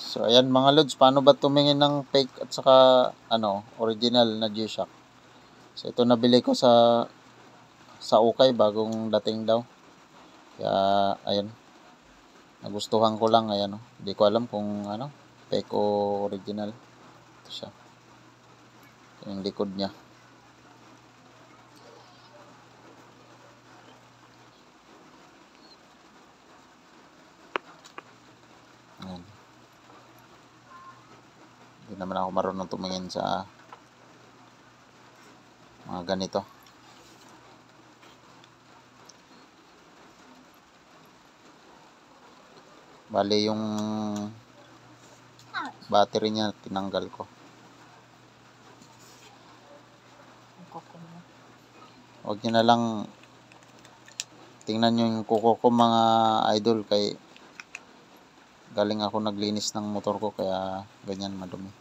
So ayan mga lods, paano ba tumingin ng fake at saka original na G-Shock? So ito nabili ko sa Ukay, bagong dating daw. Kaya ayan, nagustuhan ko lang. Ayan, hindi ko alam kung fake o original. Ito siya, yung likod niya. Ayan. Hindi naman ako marunong tumingin sa mga ganito. Bali yung battery niya tinanggal ko. Huwag niyo na lang tingnan nyo yung kuko ko mga idol, kay galing ako naglinis ng motor ko kaya ganyan madumi.